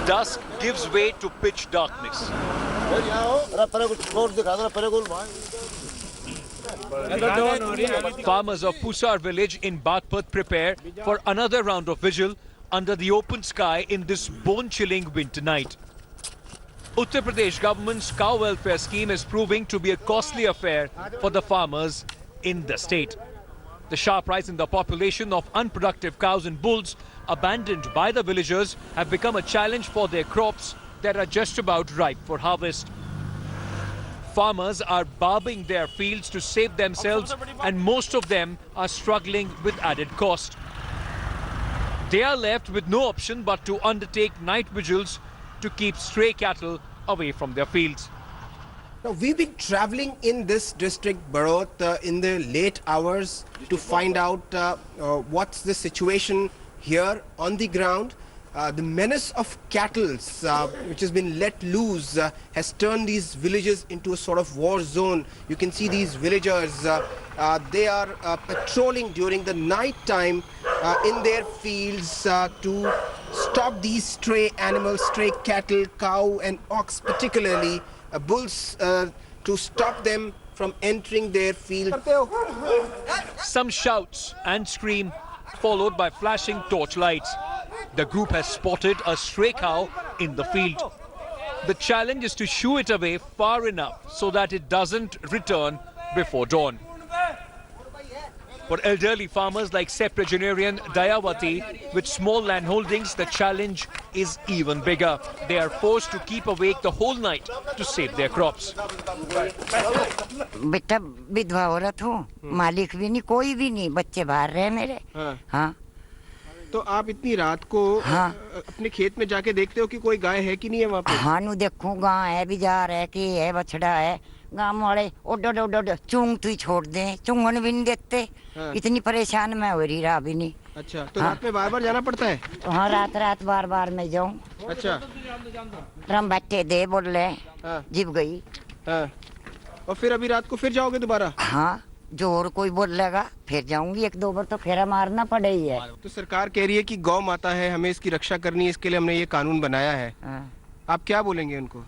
Dusk gives way to pitch darkness. Farmers of Pusar village in Bagpat prepare for another round of vigil under the open sky in this bone-chilling winter night. Uttar Pradesh government's cow welfare scheme is proving to be a costly affair for the farmers in the state. The sharp rise in the population of unproductive cows and bulls abandoned by the villagers have become a challenge for their crops that are just about ripe for harvest. Farmers are barbing their fields to save themselves, and most of them are struggling with added cost. They are left with no option but to undertake night vigils to keep stray cattle away from their fields. Now, we've been traveling in this district, Barot, in the late hours to find out what's the situation here on the ground. The menace of cattle, which has been let loose, has turned these villages into a sort of war zone. You can see these villagers, they are patrolling during the night time in their fields to stop these stray animals, stray cattle, cow and ox particularly, bulls, to stop them from entering their field. Some shouts and scream, followed by flashing torchlights. The group has spotted a stray cow in the field. The challenge is to shoo it away far enough so that it doesn't return before dawn. For elderly farmers like septuagenarian Dayawati with small land holdings, the challenge is even bigger. They are forced to keep awake the whole night to save their crops. बेटा विधवा औरत हूँ, मालिक भी नहीं, कोई भी नहीं, बच्चे बाहर रहे मेरे। हाँ। तो आप इतनी रात को अपने खेत में जाके देखते हो कि कोई गाय है कि नहीं है वहाँ पे? हाँ, नु देखूँ गाय है, बिजार है कि है, बछड़ा है। गांव वाले ओडो चूंग तू ही छोड़ दे, चूंगन भी नहीं देते। इतनी परेशान मैं हो रही रहा भी नहीं। अच्छा, तो रात में बार-बार जाना पड़ता है? हाँ, रात बार-बार मैं जाऊँ। अच्छा। रम बैठे दे बोल रहे, जिब गई। हाँ। और फिर अभी रात को फिर जाओगे दोबारा? हाँ, जो और कोई बोलेगा फिर जाऊंगी, एक दो बार तो फेरा मारना पड़े ही है। तो सरकार कह रही है कि गौ माता है, हमें इसकी रक्षा करनी है, इसके लिए हमने ये कानून बनाया है। आप क्या बोलेंगे उनको?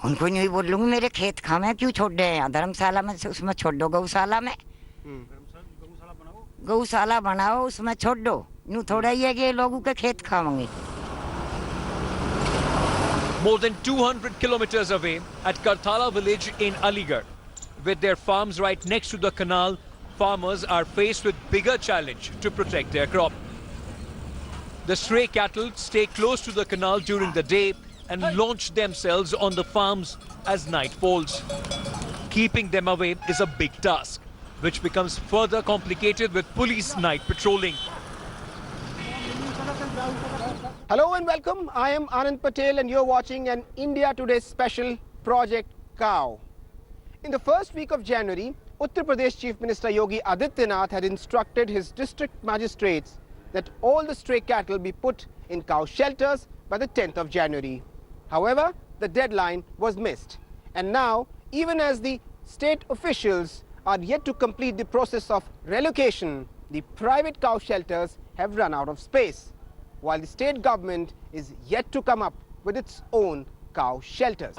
उनको नहीं बोलूंगी, मेरे खेत खामे क्यों छोड़ रहे हैं? धर्मशाला में उसमें छोड़ दो, गौशाला में गौशाला बनाओ, उसमें छोड़ दो। यूं थोड़ा ही है कि लोगों के खेत खाएंगे। More than 200 kilometers away at Karthala village in Aligarh, with their farms right next to the canal, farmers are faced with bigger challenge to protect their crop. The stray cattle stay close to the canal during the day and launch themselves on the farms as night falls. Keeping them away is a big task, which becomes further complicated with police night patrolling. Hello and welcome. I am Anand Patel and you're watching an India Today special, Project Cow. In the first week of January, Uttar Pradesh Chief Minister Yogi Adityanath had instructed his district magistrates that all the stray cattle be put in cow shelters by the 10th of January. However, the deadline was missed. And now, even as the state officials are yet to complete the process of relocation, the private cow shelters have run out of space, while the state government is yet to come up with its own cow shelters.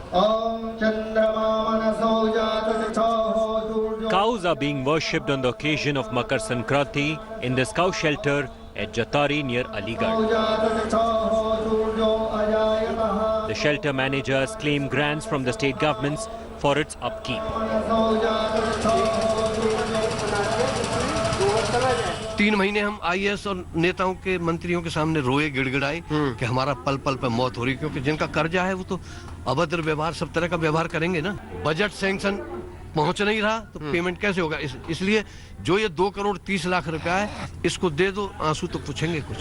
Cows are being worshipped on the occasion of Makar Sankranti in this cow shelter at Jatari near Aligarh. The shelter managers claim grants from the state governments for its upkeep. 3 महीने हम IAS और नेताओं के मंत्रियों के सामने रोए गिड़गिड़ाए कि हमारा पल पल पे मौत हो रही, क्योंकि जिनका कर्जा है वो तो अभद्र व्यवहार, सब तरह का व्यवहार करेंगे ना। बजट सैंक्शन पहुंच नहीं रहा तो पेमेंट कैसे होगा? इसलिए जो ये 2 करोड़ 30 लाख रुपया है, इसको दे दो, आंसू तो पूछेंगे कुछ।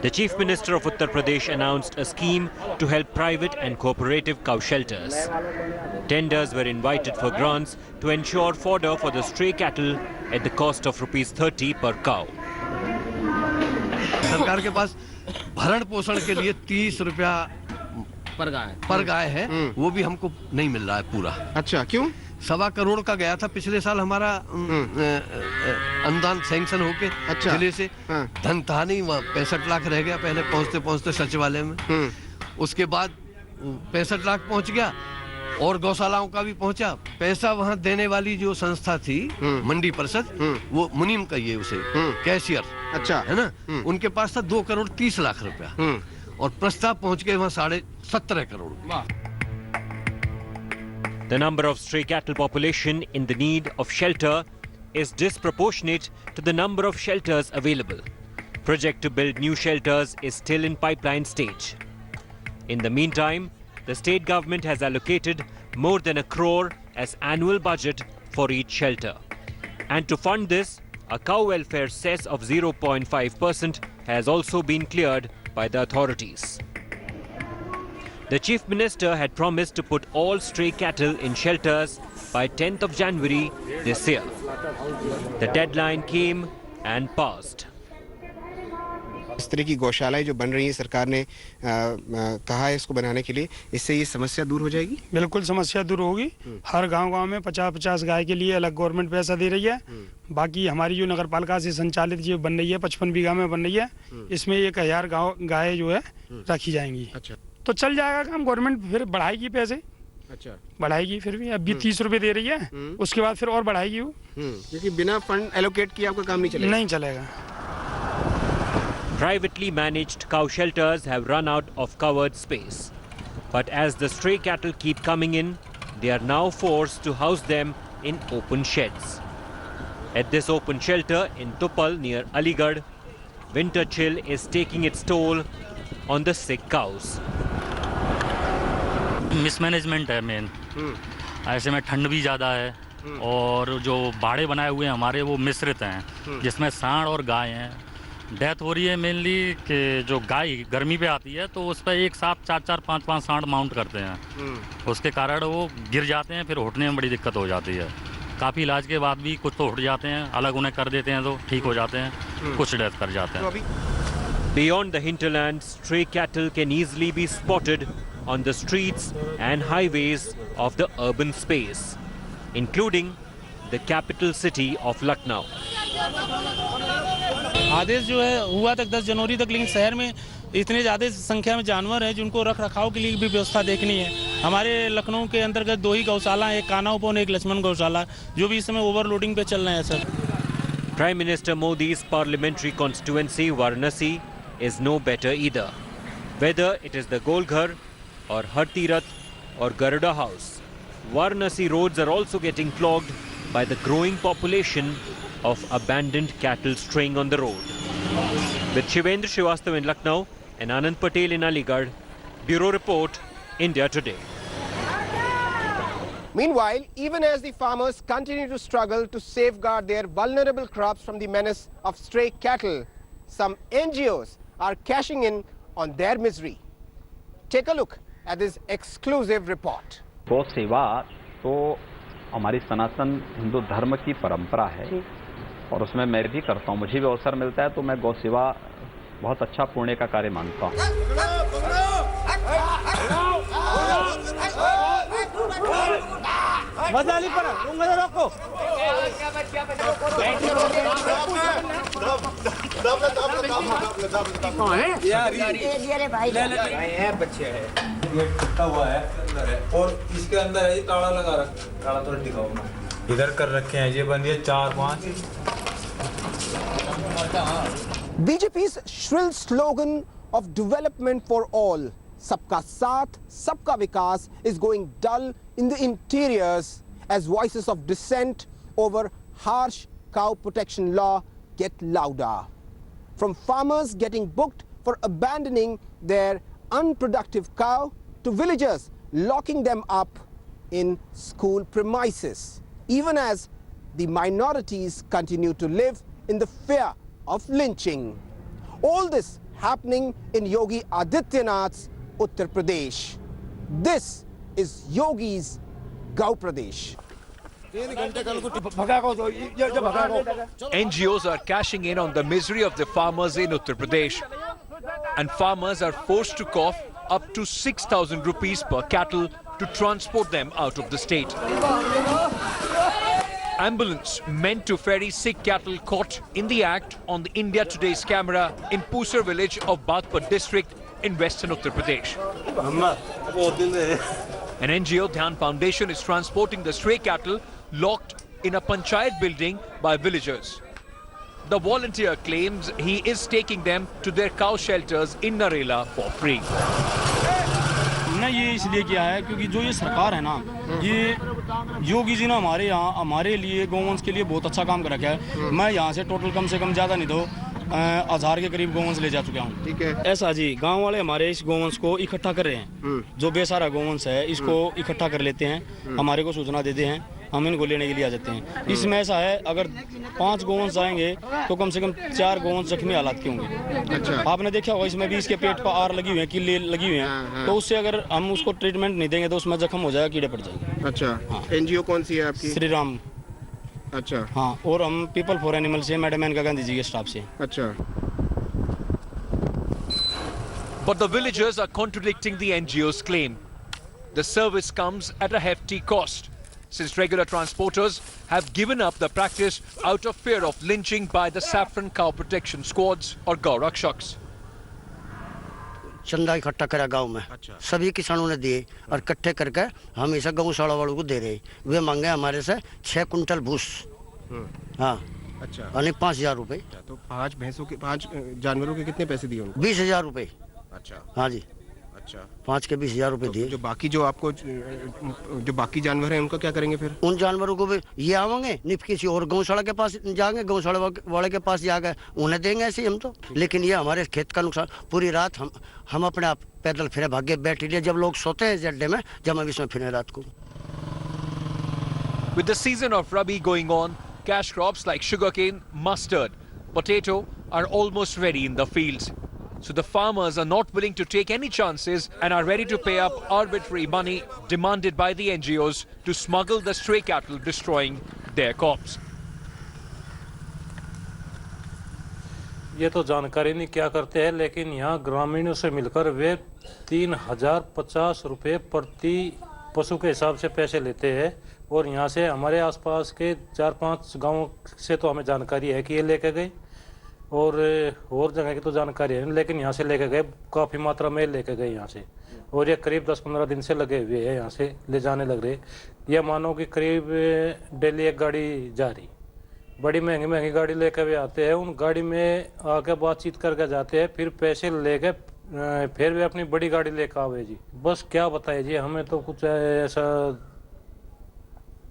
The Chief Minister of Uttar Pradesh announced a scheme to help private and cooperative cow shelters. Tenders were invited for grants to ensure fodder for the stray cattle at the cost of ₹30 per cow. सरकार के पास भरण पोषण के लिए 30 रुपया पर गाय है, वो भी हमको नहीं मिल रहा है पूरा। अच्छा, क्यों? 1.25 करोड़ का गया था पिछले साल हमारा अनुदान सैंक्शन होके अच्छा। जिले से। हाँ। धन था नहीं, वहाँ 65 लाख रह गया पहले पहुंचते पहुंचते सचिवालय में। उसके बाद 65 लाख पहुंच गया और गौशालाओं का भी पहुंचा। पैसा वहां देने वाली जो संस्था थी मंडी परिषद, वो मुनीम कहिए उसे, कैशियर, अच्छा है ना, उनके पास था 2 करोड़ 30 लाख रुपया और प्रस्ताव पहुंच गए वहां 17.5 crore. The number of stray cattle population in the need of shelter is disproportionate to the number of shelters available. Project to build new shelters is still in pipeline stage. In the meantime, the state government has allocated more than 1 crore as annual budget for each shelter. And to fund this, a cow welfare cess of 0.5% has also been cleared by the authorities. The Chief Minister had promised to put all stray cattle in shelters by 10th of January this year. The deadline came and passed. इस तरह की गौशालाएं जो बन रही हैं, सरकार ने कहा है इसको बनाने के लिए, इससे ये समस्या दूर हो जाएगी। बिल्कुल समस्या दूर होगी। हर गांव-गांव में 50-50 गाय के लिए अलग गवर्नमेंट पैसा दे रही है। बाकी हमारी जो नगर पालिका से संचालित जो बन रही है 55 बीघा में बन रही है, इसमें 1000 गाय जो है रखी जाएंगी। अच्छा, तो चल जाएगा काम। गवर्नमेंट फिर बढ़ाएगी पैसे, अच्छा बढ़ाएगी। फिर भी अभी 30 रुपए दे रही है, उसके बाद फिर और बढ़ाएगी वो। क्योंकि बिना फंड एलोकेट किए आपका काम नहीं चलेगा। नहीं चलेगा। Privately managed cow shelters have run out of covered space. But as the stray cattle keep coming in, they are now forced to house them in open sheds. At this open shelter in Tupal near Aligarh, winter chill is taking its toll on the sick cows. Mismanagement है main. ऐसे में ठंड भी ज़्यादा है और जो बाड़े बनाए हुए हैं हमारे वो मिश्रित हैं, जिसमें सांड और गाय हैं। डेथ हो रही है मेनली कि जो गाय गर्मी पे आती है तो उस पर एक साथ 4-4, 5-5 सांड माउंट करते हैं। उसके कारण वो गिर जाते हैं, फिर उठने में बड़ी दिक्कत हो जाती है। काफ़ी इलाज के बाद भी कुछ तो उठ जाते हैं, अलग उन्हें कर देते हैं तो ठीक हो जाते हैं, कुछ डेथ कर जाते हैं। Beyond the hinterland, stray cattle can easily be spotted on the streets and highways of the urban space, including the capital city of Lucknow. आदेश जो है हुआ तक 10 जनवरी तक, लेकिन शहर में इतने ज़्यादा संख्या में जानवर हैं जिनको रख रखाव के लिए भी व्यवस्था देखनी है। हमारे लखनऊ के अंतर्गत 2 ही गौशाला हैं, एक कानाउपन, एक लक्ष्मण गौशाला, जो भी इस समय ओवरलोडिंग पे चल रहे हैं sir. Prime Minister Modi's parliamentary constituency Varanasi is no better either. Whether it is the Golghar or Hartirath or Garuda House, Varanasi roads are also getting clogged by the growing population of abandoned cattle straying on the road. With Shivendra Srivastava in Lucknow and Anand Patel in Aligarh, Bureau Report, India Today. Meanwhile, even as the farmers continue to struggle to safeguard their vulnerable crops from the menace of stray cattle, some NGOs are cashing in on their misery. Take a look at this exclusive report. गौ सेवा तो हमारी सनातन हिंदू धर्म की परंपरा है और उसमें मैं भी करता हूँ। मुझे भी अवसर मिलता है तो मैं गौ सेवा बहुत अच्छा पुण्य का कार्य मानता हूँ। ये टूटा हुआ है अंदर है और इसके अंदर है ताला लगा रखा। ताला तो दिखाओ ना, इधर कर रखे हैं, ये बंद है 4-5। BJP's shrill slogan of development for all, Sabka Saath, Sabka Vikas, is going dull in the interiors as voices of dissent over harsh cow protection law get louder. From farmers getting booked for abandoning their unproductive cow to villagers locking them up in school premises, even as the minorities continue to live in the fear of lynching. All this happening in Yogi Adityanath's Uttar Pradesh. This is Yogi's Gau Pradesh. NGOs are cashing in on the misery of the farmers in Uttar Pradesh, and farmers are forced to cough up to 6,000 rupees per cattle to transport them out of the state. Ambulance meant to ferry sick cattle caught in the act on the India Today's camera in Pusar village of Baghpat district in western Uttar Pradesh. An NGO, Dhyan Foundation, is transporting the stray cattle locked in a panchayat building by villagers. The volunteer claims he is taking them to their cow shelters in Narela for free. हमने ये इसलिए किया है क्योंकि जो ये सरकार है ना, ये योगी जी ने हमारे यहाँ हमारे लिए गौवंश के लिए बहुत अच्छा काम कर रखा है। मैं यहाँ से टोटल कम से कम ज़्यादा नहीं तो 1000 के करीब गौवंश ले जा चुका हूँ। ठीक है। ऐसा जी, गांव वाले हमारे इस गौवंश को इकट्ठा कर रहे हैं। जो बेसहारा गौवंश है इसको इकट्ठा कर लेते हैं, हमारे को सूचना देते हैं, हम इनको लेने के लिए आ जाते हैं। इसमें ऐसा है, अगर 5 गौवंश जाएंगे तो कम से कम 4 गौवंश जख्मी हालात के होंगे। अच्छा। आपने देखा होगा इसमें भी इसके पेट पर आर लगी हुई है, किले लगी हुई हैं, तो उससे अगर हम उसको ट्रीटमेंट नहीं देंगे तो उसमें जख्म हो जाएगा, कीड़े पड़ जाएंगे। अच्छा। हाँ। NGO कौन सी है आपकी? श्री राम। अच्छा। हाँ, और हम पीपल फॉर एनिमल से, मैडम मेनका गांधी जी के स्टाफ से। अच्छा। But the villagers are contradicting the NGO's claim. The service comes at a hefty cost, since regular transporters have given up the practice out of fear of lynching by the saffron cow protection squads or Gaurakshaks. चंदा इकट्ठा करा गांव में। अच्छा। सभी किसानों ने दिए और इकट्ठे करके हम इसे गौशाला वालों को दे रहे। वे मांगे हमारे से 6 कुंटल भूस। हाँ। अच्छा। यानी 5000 रुपए। तो 5 भैंसों के 5 जानवरों के कितने पैसे दिए उनको? 20000 रुपए। अच्छा। हाँ जी। अच्छा। 5 के 20000 रुपए दिए। जो बाकी जो आपको जो बाकी जानवर हैं उनका क्या करेंगे फिर? उन जानवरों को भी ये आवेंगे निप किसी और गौशाला के पास जाएंगे, गौशाला वाले के पास जाकर उन्हें देंगे ऐसे हम तो। लेकिन ये हमारे खेत का नुकसान। पूरी रात हम अपने आप पैदल फिरे भागे बैठे लिए, जब लोग सोते हैं जड्डे में, जब हम इसमें फिरे रात को। With the season of Rabi going on, cash crops like sugarcane, mustard, potato are almost ready in the fields. So the farmers are not willing to take any chances and are ready to pay up arbitrary money demanded by the NGOs to smuggle the stray cattle, destroying their crops. ये तो जानकारी नहीं क्या करते हैं, लेकिन यहाँ ग्रामीणों से मिलकर वे 3050 रुपये प्रति पशु के हिसाब से पैसे लेते हैं। और यहाँ से हमारे आसपास के 4-5 गांवों से तो हमें जानकारी है कि ये लेके गए, और जगह की तो जानकारी है, लेकिन यहाँ से लेके गए, काफ़ी मात्रा में लेके गए यहाँ से। और ये करीब 10-15 दिन से लगे हुए हैं, यहाँ से ले जाने लग रहे। ये मानो कि करीब डेली एक गाड़ी जा रही, बड़ी महंगी महंगी गाड़ी लेके वे आते हैं, उन गाड़ी में आके बातचीत करके जाते हैं, फिर पैसे लेके फिर वे अपनी बड़ी गाड़ी लेकर आवे जी। बस क्या बताए जी, हमें तो कुछ ऐसा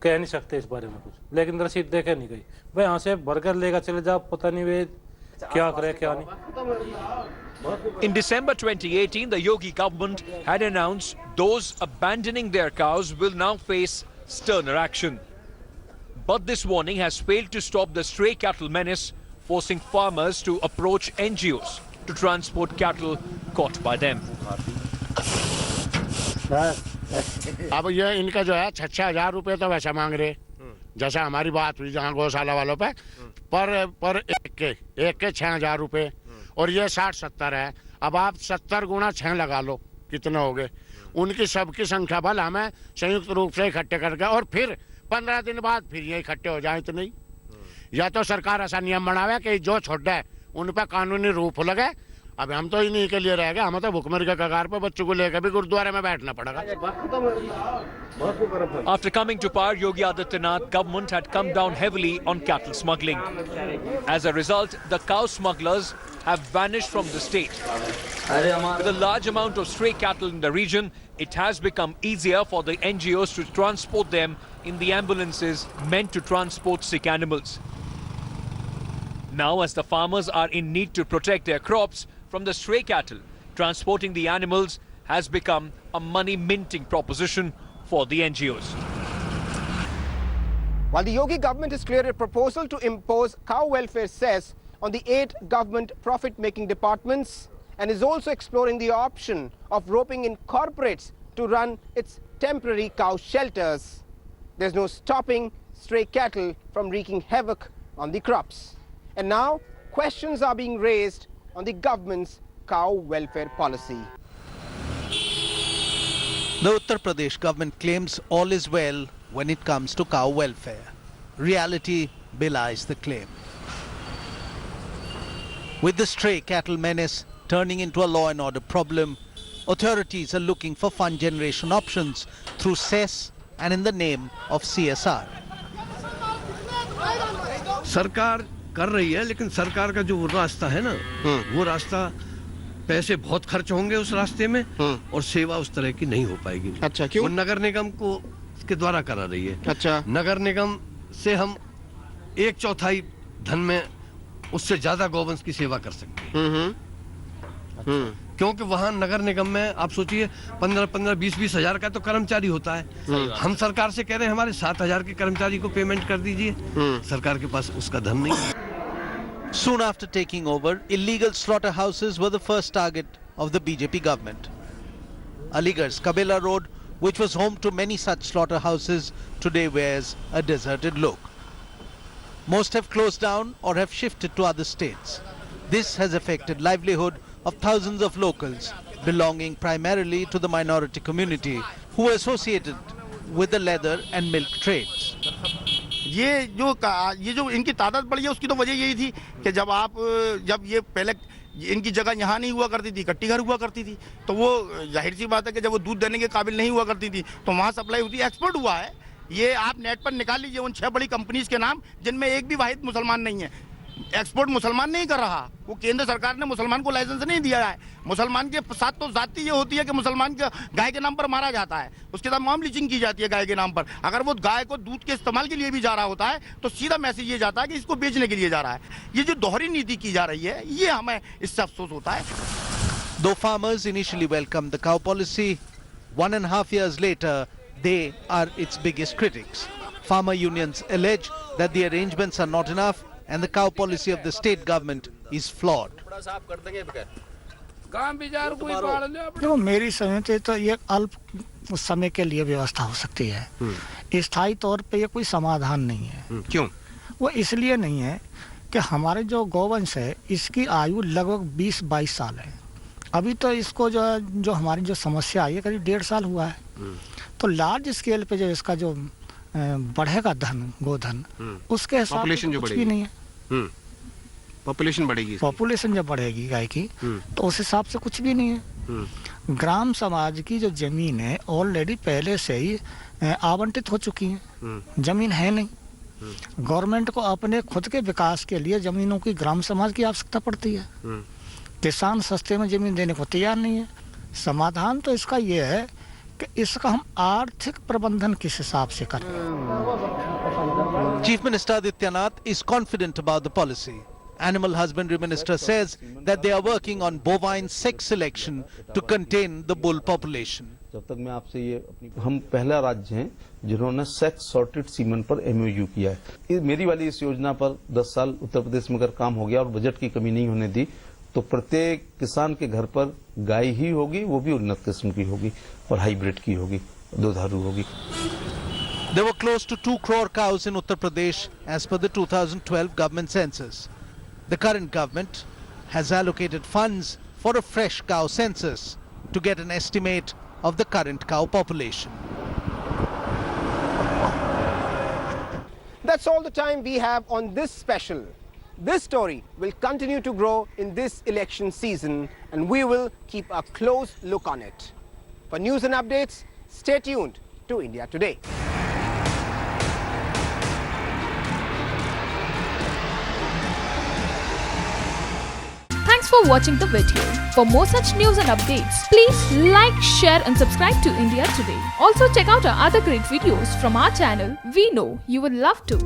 कह नहीं सकते इस बारे में कुछ, लेकिन रसीद देके नहीं गई। भाई यहाँ से भरकर लेकर चले जाओ, पता नहीं वे क्या करे क्या नहीं। In December 2018, the Yogi government had announced those abandoning their cows will now face sterner action. But this warning has failed to stop the stray cattle menace, forcing farmers to approach NGOs to transport cattle caught by them. अब ये इनका जो है 6,000 रुपये तो वैसा मांग रहे, जैसा हमारी बात हुई जहाँ गौशाला वालों पे, पर एक के 6,000 रुपये, और ये 60-70 है। अब आप 70 गुणा 6 लगा लो, कितने हो गए? उनकी सबकी संख्या बल हमें संयुक्त रूप से इकट्ठे करके, और फिर 15 दिन बाद फिर ये इकट्ठे हो जाए तो नहीं। या तो सरकार ऐसा नियम बनावे कि जो छोटा है उन पर कानूनी रूप लगे। अब हम तो इन्हीं के लिए रह गए, हमें तो भुखमरी के कगार पर बच्चों को लेकर भी गुरुद्वारे में बैठना पड़ेगा। After coming to power, Yogi Adityanath government had come down heavily on cattle smuggling. As a result, the cow smugglers have vanished from the state. With a large amount of stray cattle in the region, it has become easier for the NGOs to transport them in the ambulances meant to transport sick animals. Now, as the farmers are in need to protect their crops from the stray cattle, transporting the animals has become a money-minting proposition for the NGOs. While the Yogi government has cleared a proposal to impose cow welfare cess on the 8 government profit-making departments, and is also exploring the option of roping in corporates to run its temporary cow shelters, there's no stopping stray cattle from wreaking havoc on the crops. And now, questions are being raised on the government's cow welfare policy. The Uttar Pradesh government claims all is well when it comes to cow welfare. Reality belies the claim. With the stray cattle menace turning into a law and order problem, authorities are looking for fund generation options through cess and in the name of CSR. सरकार कर रही है, लेकिन सरकार का जो रास्ता है ना, वो रास्ता पैसे बहुत खर्च होंगे उस रास्ते में और सेवा उस तरह की नहीं हो पाएगी। अच्छा, क्यों? वो नगर निगम को के द्वारा करा रही है। अच्छा, नगर निगम से हम 1/4 धन में उससे ज्यादा गौवंश की सेवा कर सकते हैं। क्योंकि वहाँ नगर निगम में आप सोचिए 15-15, 20-20 हजार का तो कर्मचारी होता है। हम सरकार से कह रहे हैं हमारे 7,000 के कर्मचारी को पेमेंट कर दीजिए। सरकार के पास उसका धन नहीं है। Soon after taking over, illegal slaughterhouses were the first target of the BJP government. Aligarh's Kabela Road, which was home to many such slaughterhouses, today wears a deserted look. Most have closed down or have shifted to other states. This has affected livelihood of thousands of locals belonging primarily to the minority community who are associated with the leather and milk trades. ये जो इनकी तादाद बढ़ी है उसकी तो वजह यही थी कि जब ये पहले इनकी जगह यहाँ नहीं हुआ करती थी, कट्टी घर हुआ करती थी, तो वो जाहिर सी बात है कि जब वो दूध देने के काबिल नहीं हुआ करती थी तो वहाँ सप्लाई होती, एक्सपोर्ट हुआ है। ये आप नेट पर निकाल लीजिए उन 6 बड़ी कंपनीज के नाम जिनमें एक भी वाहिद मुसलमान नहीं है। एक्सपोर्ट मुसलमान नहीं कर रहा, वो केंद्र सरकार ने मुसलमान को लाइसेंस नहीं दिया है। मुसलमान के साथ तो जाति ये होती है कि मुसलमान के गाय के नाम पर मारा जाता है, उसके साथ मॉम लीचिंग की जाती है गाय के नाम पर। अगर वो गाय को दूध के इस्तेमाल के लिए भी जा रहा होता है तो सीधा मैसेज ये जाता है कि इसको बेचने के लिए जा रहा है। ये जो दोहरी नीति की जा रही है, ये हमें इससे अफसोस होता है। Though farmers initially welcomed the cow policy, 1.5 years later, they are its biggest critics. Farmer unions allege that the arrangements are not enough and the cow policy of the state government is flawed. देखो, मेरी समझ से तो ये अल्प समय के लिए व्यवस्था हो सकती है, स्थायी तौर पे ये कोई समाधान नहीं है। क्यों? वो इसलिए नहीं है कि हमारे जो गौवंश है इसकी आयु लगभग 20-22 साल है। अभी तो इसको जो हमारी जो समस्या आई है करीब 1.5 साल हुआ है। तो लार्ज स्केल पे जो इसका जो बढ़ेगा धन, गोधन, उसके हिसाब से कुछ भी नहीं है। पॉपुलेशन बढ़ेगी, पॉपुलेशन जब बढ़ेगी गाय की तो उस हिसाब से कुछ भी नहीं है। ग्राम समाज की जो जमीन है ऑलरेडी पहले से ही आवंटित हो चुकी है, जमीन है नहीं। गवर्नमेंट को अपने खुद के विकास के लिए जमीनों की ग्राम समाज की आवश्यकता पड़ती है। किसान सस्ते में जमीन देने को तैयार नहीं है। समाधान तो इसका ये है कि इसका हम आर्थिक प्रबंधन किस हिसाब से करें। Chief Minister Adityanath is confident about the policy. Animal Husbandry Minister says that they are working on bovine sex selection to contain the bull population. जब तक मैं आपसे हम पहला राज्य हैं जिन्होंने सेक्स सॉर्टेड सीमन पर MOU किया है। मेरी वाली इस योजना पर 10 साल उत्तर प्रदेश में अगर काम हो गया और बजट की कमी नहीं होने दी तो प्रत्येक किसान के घर पर गाय ही होगी, वो भी उन्नत किस्म की होगी और हाइब्रिड की होगी, दुधारू होगी। There were close to 2 crore cows in Uttar Pradesh as per the 2012 government census. The current government has allocated funds for a fresh cow census to get an estimate of the current cow population. That's all the time we have on this special. This story will continue to grow in this election season and we will keep a close look on it. For news and updates, stay tuned to India Today. Thanks for watching the video. For more such news and updates, please like, share and subscribe to India Today. Also check out our other great videos from our channel. We know you will love to.